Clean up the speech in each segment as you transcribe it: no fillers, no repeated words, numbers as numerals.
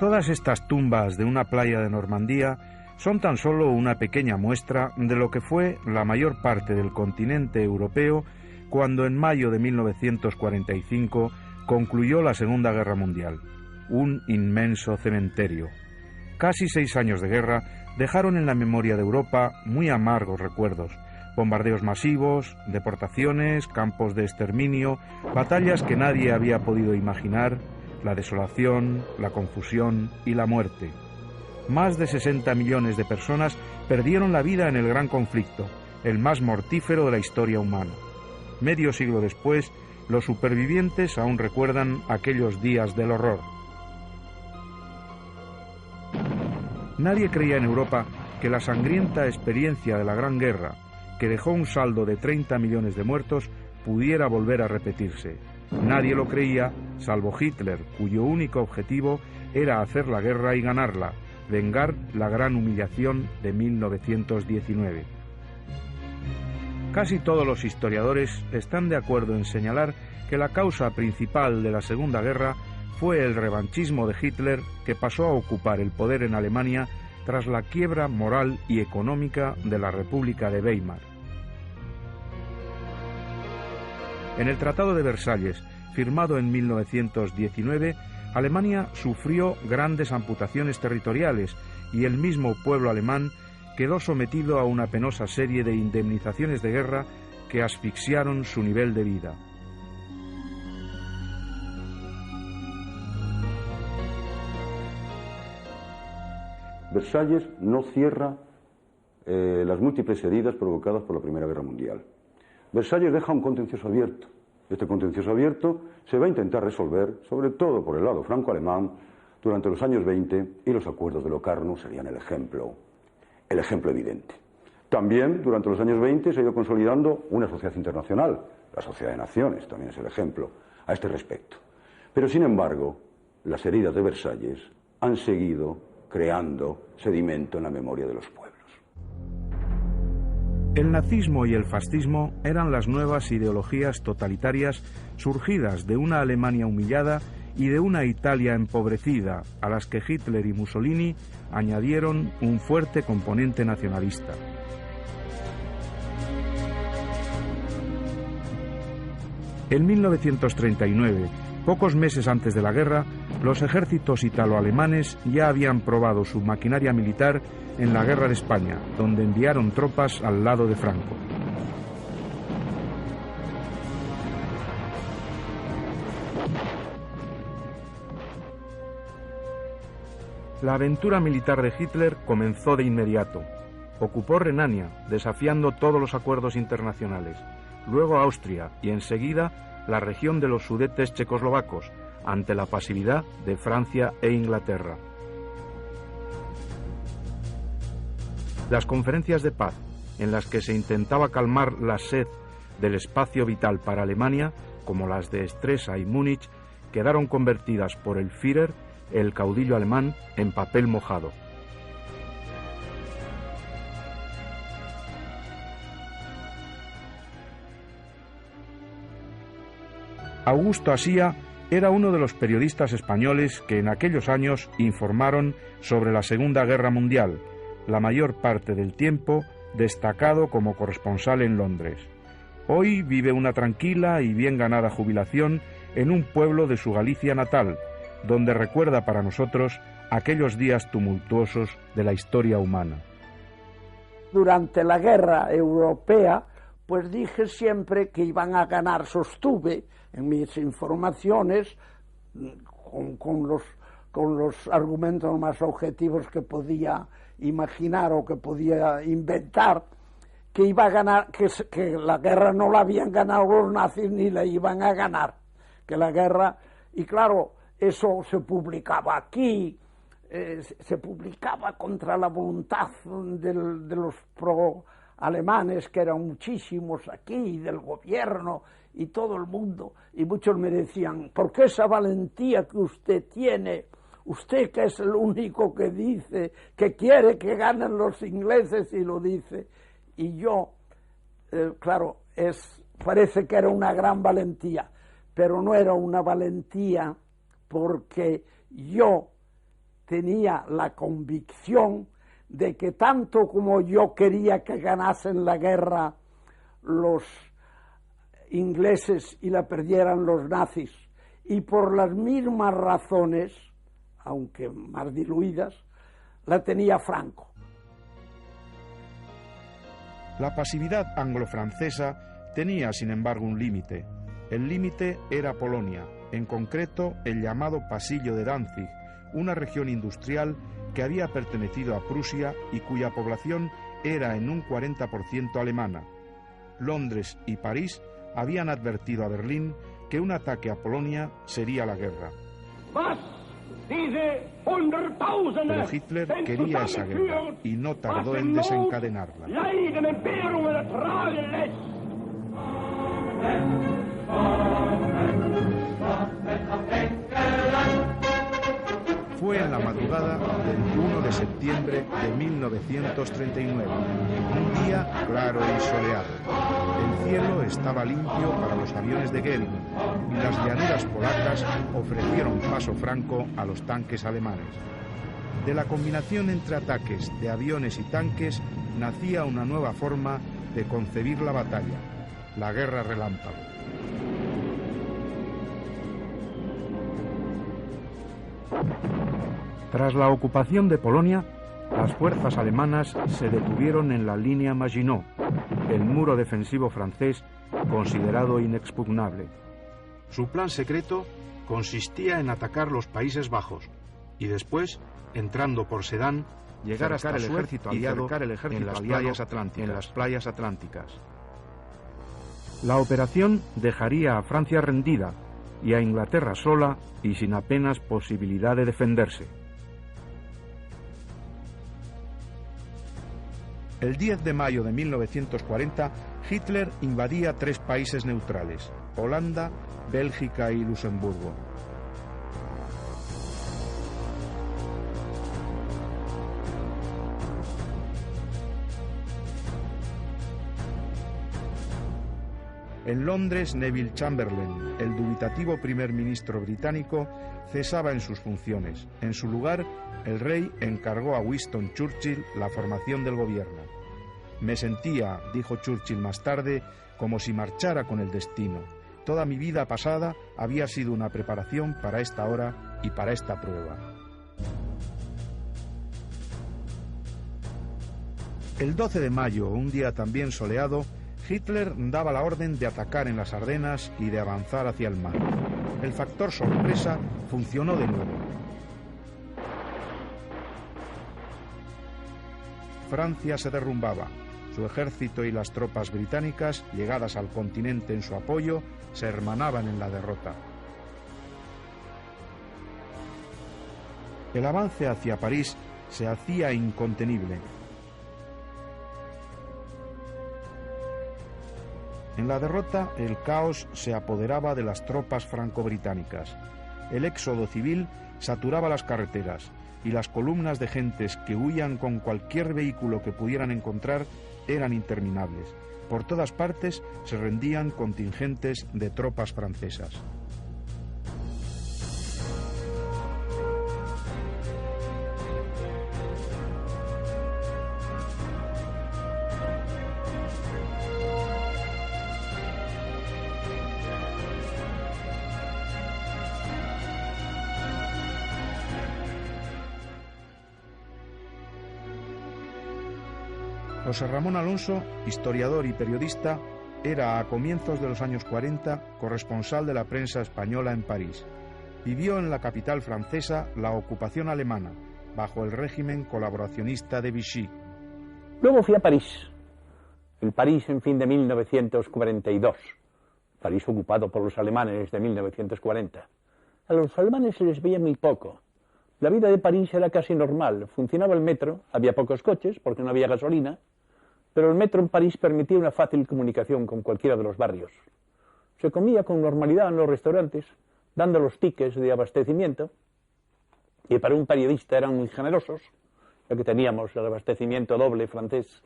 Todas estas tumbas de una playa de Normandía son tan solo una pequeña muestra de lo que fue la mayor parte del continente europeo cuando en mayo de 1945 concluyó la Segunda Guerra Mundial. Un inmenso cementerio. Casi 6 años de guerra dejaron en la memoria de Europa muy amargos recuerdos. Bombardeos masivos, deportaciones, campos de exterminio, batallas que nadie había podido imaginar, la desolación, la confusión y la muerte. Más de 60 millones de personas perdieron la vida en el gran conflicto, el más mortífero de la historia humana. Medio siglo después, los supervivientes aún recuerdan aquellos días del horror. Nadie creía en Europa que la sangrienta experiencia de la Gran Guerra, que dejó un saldo de 30 millones de muertos, pudiera volver a repetirse. Nadie lo creía, salvo Hitler, cuyo único objetivo era hacer la guerra y ganarla, vengar la gran humillación de 1919. Casi todos los historiadores están de acuerdo en señalar que la causa principal de la Segunda Guerra fue el revanchismo de Hitler, que pasó a ocupar el poder en Alemania tras la quiebra moral y económica de la República de Weimar. En el Tratado de Versalles, firmado en 1919, Alemania sufrió grandes amputaciones territoriales y el mismo pueblo alemán quedó sometido a una penosa serie de indemnizaciones de guerra que asfixiaron su nivel de vida. Versalles no cierra las múltiples heridas provocadas por la Primera Guerra Mundial. Versalles deja un contencioso abierto. Este contencioso abierto se va a intentar resolver, sobre todo por el lado franco-alemán, durante los años 20, y los acuerdos de Locarno serían el ejemplo evidente. También, durante los años 20, se ha ido consolidando una sociedad internacional, la Sociedad de Naciones, también es el ejemplo a este respecto. Pero, sin embargo, las heridas de Versalles han seguido creando sedimento en la memoria de los pueblos. El nazismo y el fascismo eran las nuevas ideologías totalitarias surgidas de una Alemania humillada y de una Italia empobrecida, a las que Hitler y Mussolini añadieron un fuerte componente nacionalista. En 1939, pocos meses antes de la guerra, los ejércitos italo-alemanes ya habían probado su maquinaria militar en la Guerra de España, donde enviaron tropas al lado de Franco. La aventura militar de Hitler comenzó de inmediato. Ocupó Renania, desafiando todos los acuerdos internacionales, luego Austria y enseguida la región de los Sudetes checoslovacos, ante la pasividad de Francia e Inglaterra. Las conferencias de paz, en las que se intentaba calmar la sed del espacio vital para Alemania, como las de Estresa y Múnich, quedaron convertidas por el Führer, el caudillo alemán, en papel mojado. Augusto Asía era uno de los periodistas españoles que en aquellos años informaron sobre la Segunda Guerra Mundial, la mayor parte del tiempo destacado como corresponsal en Londres. Hoy vive una tranquila y bien ganada jubilación en un pueblo de su Galicia natal, donde recuerda para nosotros aquellos días tumultuosos de la historia humana. Durante la guerra europea, pues dije siempre que iban a ganar, sostuve en mis informaciones, con los argumentos más objetivos que podía imaginar o que podía inventar, que iba a ganar, que la guerra no la habían ganado los nazis ni la iban a ganar, que la guerra, y claro, eso se publicaba aquí, se publicaba contra la voluntad de los pro-alemanes, que eran muchísimos aquí, del gobierno y todo el mundo, y muchos me decían, ¿por qué esa valentía que usted tiene? Usted, que es el único que dice que quiere que ganen los ingleses, y lo dice. Y yo, claro, parece que era una gran valentía, pero no era una valentía porque yo tenía la convicción de que tanto como yo quería que ganasen la guerra los ingleses y la perdieran los nazis, y por las mismas razones, aunque más diluidas, la tenía Franco. La pasividad anglo-francesa tenía, sin embargo, un límite. El límite era Polonia, en concreto el llamado Pasillo de Danzig, una región industrial que había pertenecido a Prusia y cuya población era en un 40% alemana. Londres y París habían advertido a Berlín que un ataque a Polonia sería la guerra. Pero Hitler quería esa guerra y no tardó en desencadenarla. Fue en la madrugada del 1 de septiembre de 1939, un día claro y soleado. El cielo estaba limpio para los aviones de Goering y las llanuras polacas ofrecieron paso franco a los tanques alemanes. De la combinación entre ataques de aviones y tanques nacía una nueva forma de concebir la batalla, la guerra relámpago. Tras la ocupación de Polonia, las fuerzas alemanas se detuvieron en la línea Maginot, el muro defensivo francés considerado inexpugnable. Su plan secreto consistía en atacar los Países Bajos y después, entrando por Sedán, llegar hasta el ejército aliado en las playas atlánticas. La operación dejaría a Francia rendida y a Inglaterra sola y sin apenas posibilidad de defenderse. El 10 de mayo de 1940, Hitler invadía 3 países neutrales: Holanda, Bélgica y Luxemburgo. En Londres, Neville Chamberlain, el dubitativo primer ministro británico, cesaba en sus funciones. En su lugar, el rey encargó a Winston Churchill la formación del gobierno. Me sentía, dijo Churchill más tarde, como si marchara con el destino. Toda mi vida pasada había sido una preparación para esta hora y para esta prueba. El 12 de mayo, un día también soleado, Hitler daba la orden de atacar en las Ardenas y de avanzar hacia el mar. El factor sorpresa funcionó de nuevo. Francia se derrumbaba. Su ejército y las tropas británicas, llegadas al continente en su apoyo, se hermanaban en la derrota. El avance hacia París se hacía incontenible. En la derrota, el caos se apoderaba de las tropas franco-británicas. El éxodo civil saturaba las carreteras y las columnas de gentes que huían con cualquier vehículo que pudieran encontrar eran interminables. Por todas partes se rendían contingentes de tropas francesas. José Ramón Alonso, historiador y periodista, era a comienzos de los años 40 corresponsal de la prensa española en París. Vivió en la capital francesa la ocupación alemana, bajo el régimen colaboracionista de Vichy. Luego fui a París, el París en fin de 1942, París ocupado por los alemanes de 1940. A los alemanes se les veía muy poco. La vida de París era casi normal, funcionaba el metro, había pocos coches porque no había gasolina, pero el metro en París permitía una fácil comunicación con cualquiera de los barrios. Se comía con normalidad en los restaurantes, dando los tickets de abastecimiento, y para un periodista eran muy generosos, ya que teníamos el abastecimiento doble francés,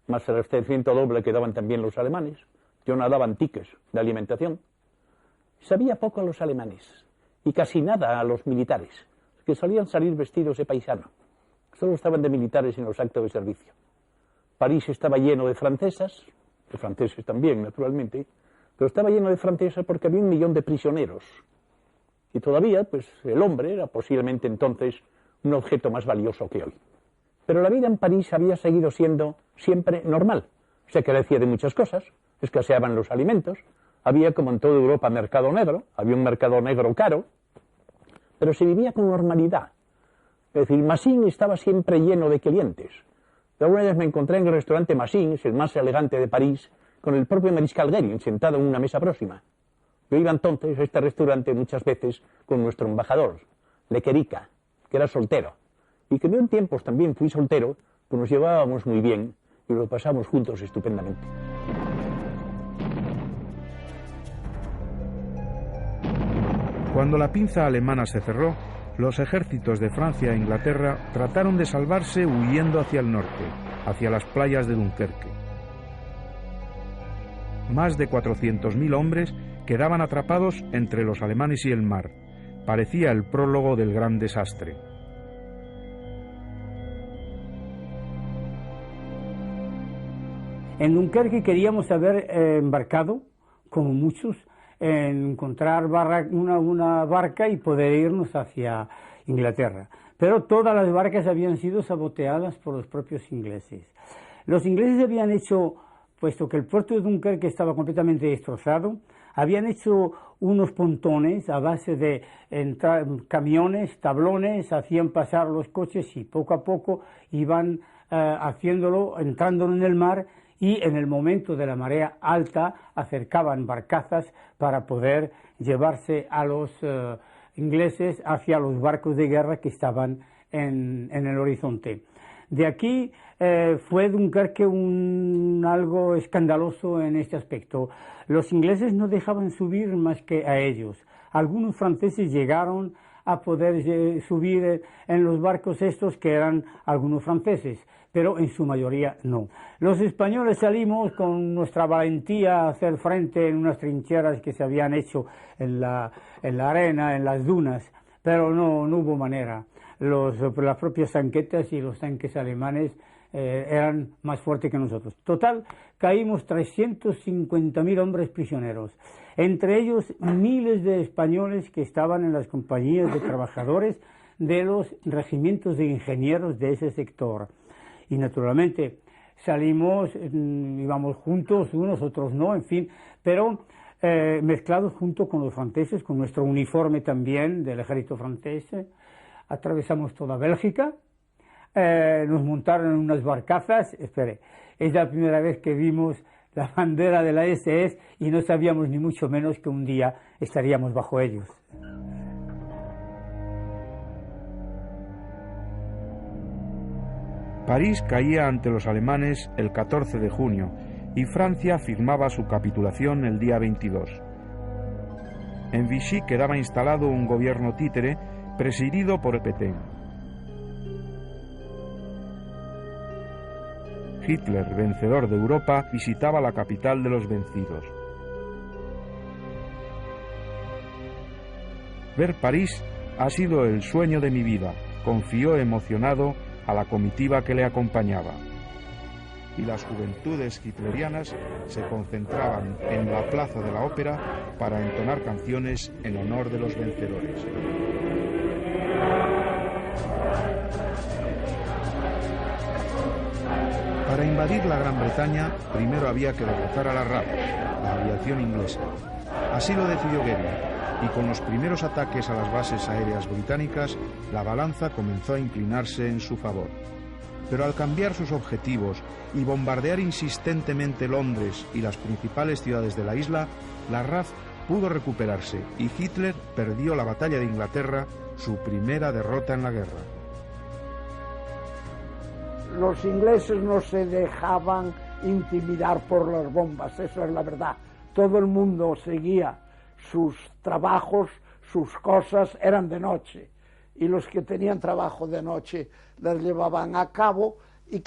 más el abastecimiento doble que daban también los alemanes. Yo no daban tickets de alimentación. Sabía poco a los alemanes, y casi nada a los militares, que solían salir vestidos de paisano. Solo estaban de militares en los actos de servicio. París estaba lleno de francesas, de franceses también, naturalmente, pero estaba lleno de francesas porque había 1 millón de prisioneros. Y todavía, pues, el hombre era posiblemente entonces un objeto más valioso que hoy. Pero la vida en París había seguido siendo siempre normal. Se carecía de muchas cosas, escaseaban los alimentos, había, como en toda Europa, mercado negro, había un mercado negro caro, pero se vivía con normalidad. Es decir, Massy estaba siempre lleno de clientes. Alguna vez me encontré en el restaurante Massy, el más elegante de París, con el propio mariscal Goering sentado en una mesa próxima. Yo iba entonces a este restaurante muchas veces con nuestro embajador, Lequerica, que era soltero, y que yo en tiempos también fui soltero, pues nos llevábamos muy bien y lo pasamos juntos estupendamente. Cuando la pinza alemana se cerró, los ejércitos de Francia e Inglaterra trataron de salvarse huyendo hacia el norte, hacia las playas de Dunkerque. Más de 400.000 hombres quedaban atrapados entre los alemanes y el mar. Parecía el prólogo del gran desastre. En Dunkerque queríamos haber embarcado, como muchos, en encontrar una barca y poder irnos hacia Inglaterra. Pero todas las barcas habían sido saboteadas por los propios ingleses. Los ingleses habían hecho, puesto que el puerto de Dunkerque estaba completamente destrozado, habían hecho unos pontones a base de camiones, tablones, hacían pasar los coches y poco a poco iban haciéndolo, entrando en el mar, y en el momento de la marea alta acercaban barcazas para poder llevarse a los ingleses hacia los barcos de guerra que estaban en el horizonte. De aquí fue Dunkerque algo escandaloso en este aspecto. Los ingleses no dejaban subir más que a ellos. Algunos franceses llegaron a poder subir en los barcos estos, que eran algunos franceses, pero en su mayoría no. Los españoles salimos con nuestra valentía a hacer frente en unas trincheras que se habían hecho en la arena, en las dunas, pero no hubo manera. Las propias tanquetas y los tanques alemanes eran más fuertes que nosotros. Total, caímos 350.000 hombres prisioneros, entre ellos miles de españoles que estaban en las compañías de trabajadores de los regimientos de ingenieros de ese sector. Y naturalmente salimos, íbamos juntos, unos, otros no, en fin, pero mezclados junto con los franceses, con nuestro uniforme también del ejército francés. Atravesamos toda Bélgica, nos montaron en unas barcazas. Es la primera vez que vimos la bandera de la SS y no sabíamos ni mucho menos que un día estaríamos bajo ellos. París caía ante los alemanes el 14 de junio y Francia firmaba su capitulación el día 22. En Vichy quedaba instalado un gobierno títere presidido por Pétain. Hitler, vencedor de Europa, visitaba la capital de los vencidos. Ver París ha sido el sueño de mi vida, confió emocionado a la comitiva que le acompañaba. Y las juventudes hitlerianas se concentraban en la plaza de la ópera para entonar canciones en honor de los vencedores. Para invadir la Gran Bretaña, primero había que derrotar a la RAF, la aviación inglesa. Así lo decidió Goering, y con los primeros ataques a las bases aéreas británicas, la balanza comenzó a inclinarse en su favor. Pero al cambiar sus objetivos y bombardear insistentemente Londres y las principales ciudades de la isla, la RAF pudo recuperarse y Hitler perdió la batalla de Inglaterra, su primera derrota en la guerra. Los ingleses no se dejaban intimidar por las bombas, eso es la verdad. Todo el mundo seguía sus trabajos, sus cosas, eran de noche. Y los que tenían trabajo de noche las llevaban a cabo y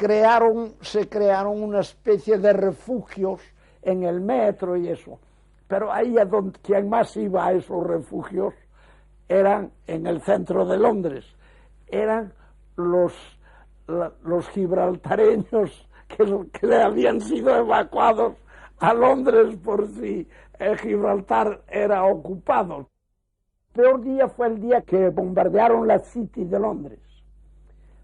se crearon una especie de refugios en el metro y eso. Pero ahí quien más iba a esos refugios eran en el centro de Londres, eran los gibraltareños que le habían sido evacuados a Londres por si Gibraltar era ocupado. El peor día fue el día que bombardearon la City de Londres.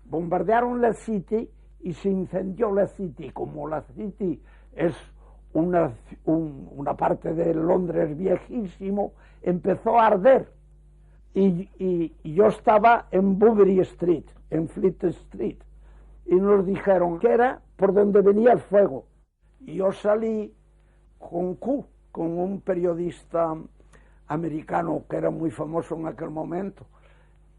Bombardearon la City y se incendió la City. Como la City es una parte de Londres viejísimo, empezó a arder. Y yo estaba en Bouverie Street, en Fleet Street, y nos dijeron que era por donde venía el fuego. Y yo salí con un periodista americano que era muy famoso en aquel momento,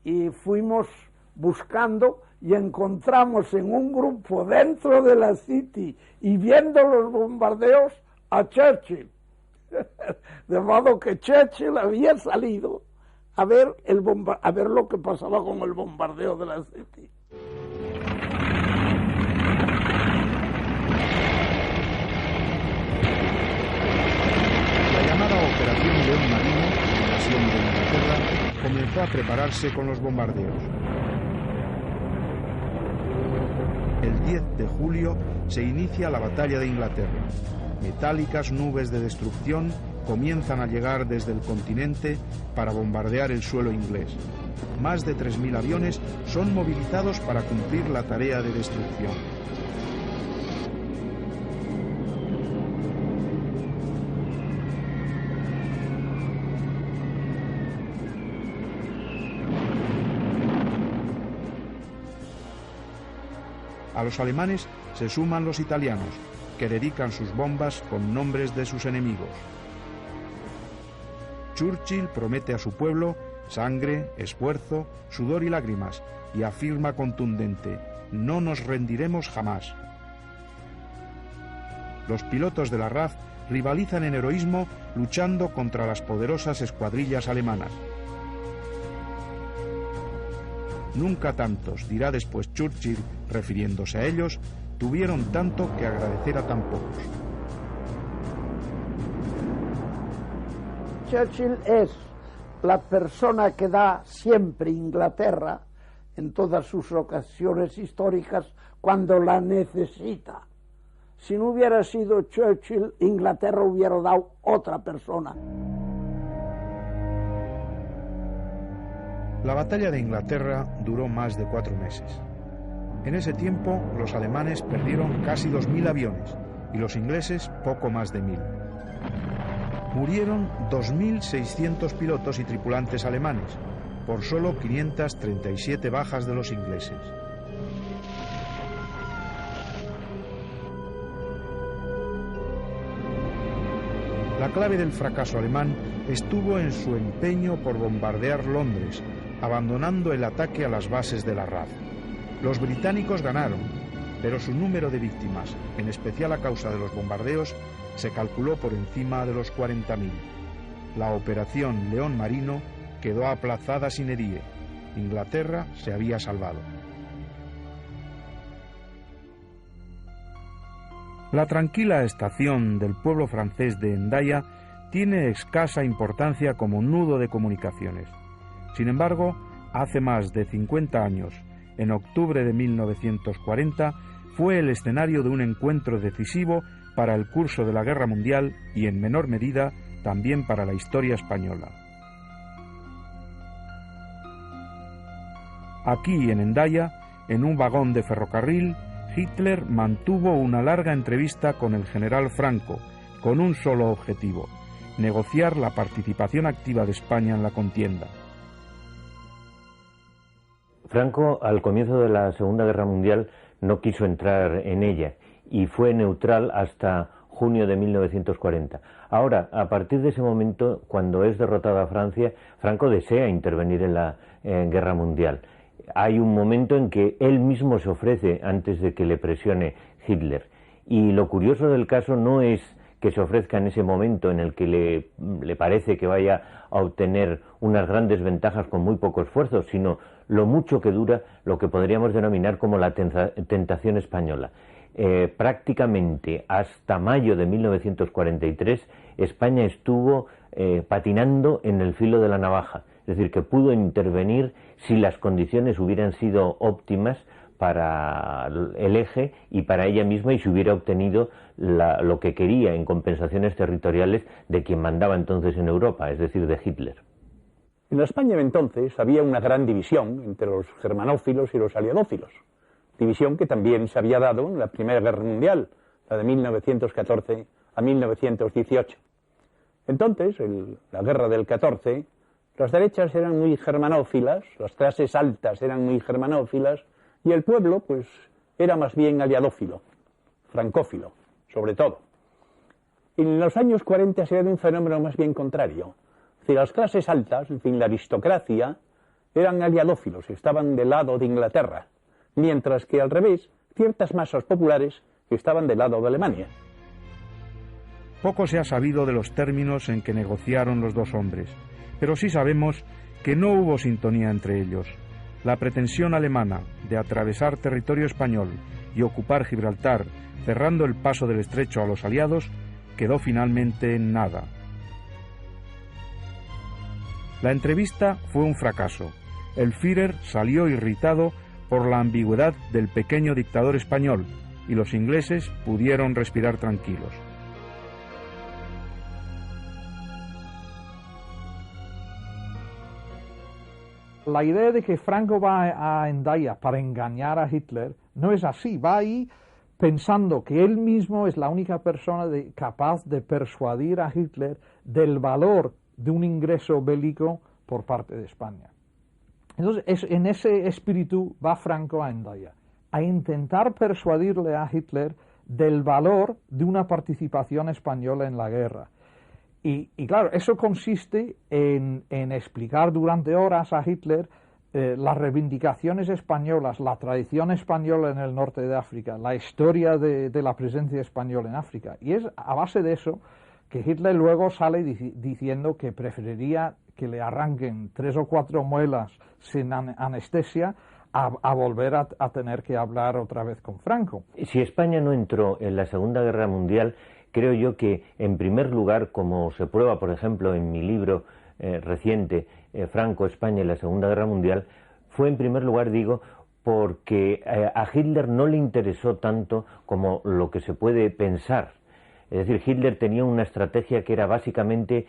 y fuimos buscando y encontramos en un grupo dentro de la City y viendo los bombardeos a Churchill. De modo que Churchill había salido a ver lo que pasaba con el bombardeo de la City. La llamada Operación León Marino, invasión de Inglaterra, comenzó a prepararse con los bombardeos. El 10 de julio se inicia la batalla de Inglaterra. Metálicas nubes de destrucción comienzan a llegar desde el continente para bombardear el suelo inglés. Más de 3.000 aviones son movilizados para cumplir la tarea de destrucción. A los alemanes se suman los italianos, que dedican sus bombas con nombres de sus enemigos. Churchill promete a su pueblo sangre, esfuerzo, sudor y lágrimas, y afirma contundente: no nos rendiremos jamás. Los pilotos de la RAF rivalizan en heroísmo luchando contra las poderosas escuadrillas alemanas. Nunca tantos, dirá después Churchill, refiriéndose a ellos, tuvieron tanto que agradecer a tan pocos. Churchill es la persona que da siempre Inglaterra en todas sus ocasiones históricas cuando la necesita. Si no hubiera sido Churchill, Inglaterra hubiera dado otra persona. La batalla de Inglaterra duró más de 4 meses. En ese tiempo, los alemanes perdieron casi 2.000 aviones y los ingleses poco más de 1.000. Murieron 2.600 pilotos y tripulantes alemanes, por solo 537 bajas de los ingleses. La clave del fracaso alemán estuvo en su empeño por bombardear Londres, abandonando el ataque a las bases de la RAF. Los británicos ganaron, pero su número de víctimas, en especial a causa de los bombardeos, se calculó por encima de los 40.000. La Operación León Marino quedó aplazada sine die. Inglaterra se había salvado. La tranquila estación del pueblo francés de Hendaya tiene escasa importancia como nudo de comunicaciones. Sin embargo, hace más de 50 años, en octubre de 1940, fue el escenario de un encuentro decisivo para el curso de la Guerra Mundial y, en menor medida, también para la historia española. Aquí, en Hendaya, en un vagón de ferrocarril, Hitler mantuvo una larga entrevista con el general Franco, con un solo objetivo: negociar la participación activa de España en la contienda. Franco, al comienzo de la Segunda Guerra Mundial, no quiso entrar en ella y fue neutral hasta junio de 1940. Ahora, a partir de ese momento, cuando es derrotada Francia, Franco desea intervenir en la Guerra Mundial. Hay un momento en que él mismo se ofrece antes de que le presione Hitler. Y lo curioso del caso no es que se ofrezca en ese momento en el que le parece que vaya a obtener unas grandes ventajas con muy poco esfuerzo, sino lo mucho que dura lo que podríamos denominar como la tentación española. Prácticamente hasta mayo de 1943 España estuvo patinando en el filo de la navaja. decir, que pudo intervenir si las condiciones hubieran sido óptimas para el eje y para ella misma, y se hubiera obtenido lo que quería en compensaciones territoriales de quien mandaba entonces en Europa, es decir, de Hitler. En la España de entonces había una gran división entre los germanófilos y los aliadófilos, división que también se había dado en la Primera Guerra Mundial, la de 1914 a 1918. Entonces, en la guerra del 14, las derechas eran muy germanófilas, las clases altas eran muy germanófilas, y el pueblo, pues, era más bien aliadófilo, francófilo, sobre todo. En los años 40 se ve un fenómeno más bien contrario. Es decir, las clases altas, en fin, la aristocracia, eran aliadófilos, estaban del lado de Inglaterra, mientras que al revés, ciertas masas populares estaban del lado de Alemania. Poco se ha sabido de los términos en que negociaron los dos hombres, pero sí sabemos que no hubo sintonía entre ellos. La pretensión alemana de atravesar territorio español y ocupar Gibraltar, cerrando el paso del estrecho a los aliados, quedó finalmente en nada. La entrevista fue un fracaso. El Führer salió irritado por la ambigüedad del pequeño dictador español y los ingleses pudieron respirar tranquilos. La idea de que Franco va a Hendaya para engañar a Hitler no es así. Va ahí pensando que él mismo es la única persona capaz de persuadir a Hitler del valor de un ingreso bélico por parte de España. Entonces, en ese espíritu va Franco a Hendaya, a intentar persuadirle a Hitler del valor de una participación española en la guerra. Y claro, eso consiste en explicar durante horas a Hitler las reivindicaciones españolas, la tradición española en el norte de África, la historia de la presencia española en África. Y es a base de eso que Hitler luego sale diciendo que preferiría que le arranquen 3 o 4 muelas sin anestesia a volver a tener que hablar otra vez con Franco. Si España no entró en la Segunda Guerra Mundial, creo yo que, en primer lugar, como se prueba, por ejemplo, en mi libro reciente, Franco, España y la Segunda Guerra Mundial, fue en primer lugar, digo, porque a Hitler no le interesó tanto como lo que se puede pensar. Es decir, Hitler tenía una estrategia que era básicamente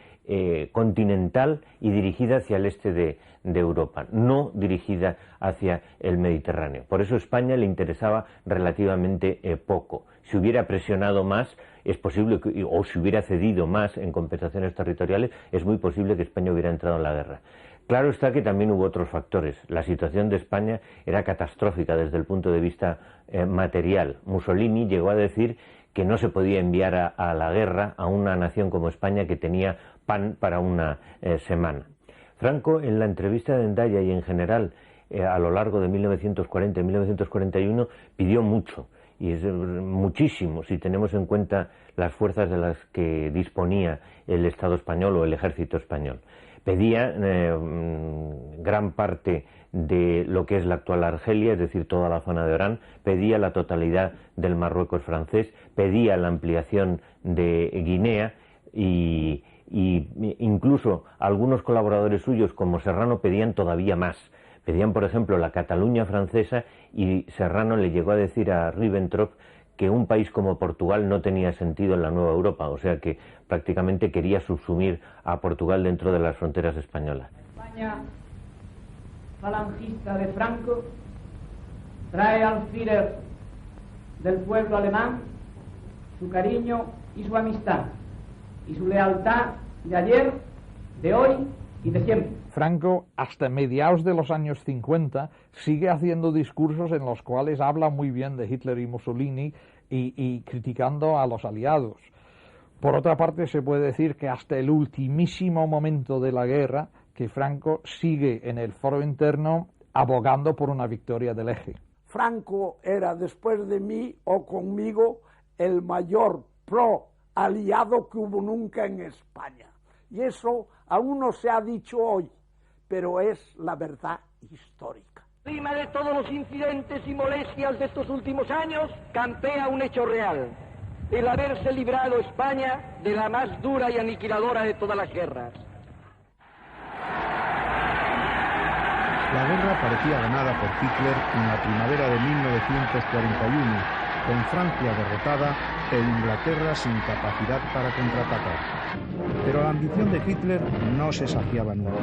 continental y dirigida hacia el este de Europa, no dirigida hacia el Mediterráneo. Por eso España le interesaba relativamente poco. Si hubiera presionado más, es posible o si hubiera cedido más en compensaciones territoriales, es muy posible que España hubiera entrado en la guerra. Claro está que también hubo otros factores. La situación de España era catastrófica desde el punto de vista material. Mussolini llegó a decir que no se podía enviar a la guerra a una nación como España que tenía pan para una semana. Franco, en la entrevista de Hendaya y en general a lo largo de 1940 y 1941, pidió mucho, y es muchísimo si tenemos en cuenta las fuerzas de las que disponía el Estado español o el ejército español. Pedía gran parte de lo que es la actual Argelia, es decir, toda la zona de Orán, pedía la totalidad del Marruecos francés, pedía la ampliación de Guinea y incluso algunos colaboradores suyos como Serrano pedían todavía más. Pedían, por ejemplo, la Cataluña francesa, y Serrano le llegó a decir a Ribbentrop que un país como Portugal no tenía sentido en la nueva Europa, o sea que prácticamente quería subsumir a Portugal dentro de las fronteras españolas. España falangista de Franco trae al Führer del pueblo alemán su cariño y su amistad y su lealtad de ayer, de hoy y de siempre. Franco, hasta mediados de los años 50, sigue haciendo discursos en los cuales habla muy bien de Hitler y Mussolini y criticando a los aliados. Por otra parte, se puede decir que hasta el ultimísimo momento de la guerra, que Franco sigue en el foro interno abogando por una victoria del eje. Franco era, después de mí o conmigo, el mayor pro-aliado que hubo nunca en España. Y eso aún no se ha dicho hoy, pero es la verdad histórica. Encima de todos los incidentes y molestias de estos últimos años, campea un hecho real: el haberse librado España de la más dura y aniquiladora de todas las guerras. La guerra parecía ganada por Hitler en la primavera de 1941, con Francia derrotada e Inglaterra sin capacidad para contraatacar. Pero la ambición de Hitler no se saciaba nunca.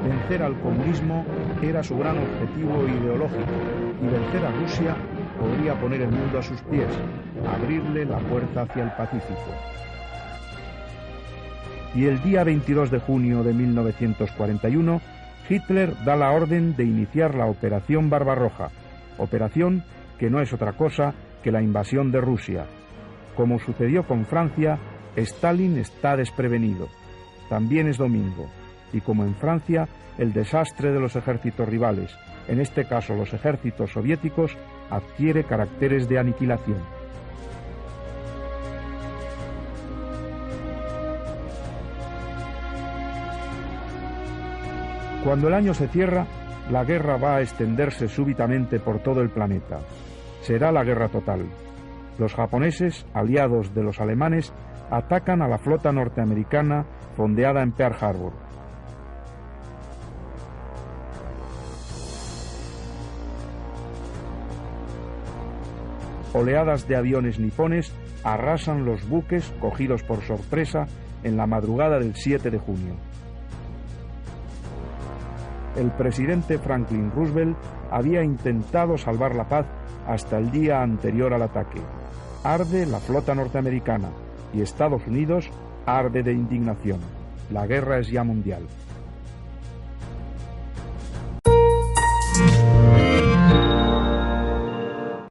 Vencer al comunismo era su gran objetivo ideológico, y vencer a Rusia podría poner el mundo a sus pies, abrirle la puerta hacia el Pacífico. Y el día 22 de junio de 1941, Hitler da la orden de iniciar la Operación Barbarroja, operación que no es otra cosa que la invasión de Rusia. Como sucedió con Francia, Stalin está desprevenido. También es domingo, y como en Francia, el desastre de los ejércitos rivales, en este caso los ejércitos soviéticos, adquiere caracteres de aniquilación. Cuando el año se cierra, la guerra va a extenderse súbitamente por todo el planeta. Será la guerra total. Los japoneses, aliados de los alemanes, atacan a la flota norteamericana fondeada en Pearl Harbor. Oleadas de aviones nipones arrasan los buques cogidos por sorpresa en la madrugada del 7 de junio. El presidente Franklin Roosevelt había intentado salvar la paz hasta el día anterior al ataque. Arde la flota norteamericana y Estados Unidos arde de indignación. La guerra es ya mundial.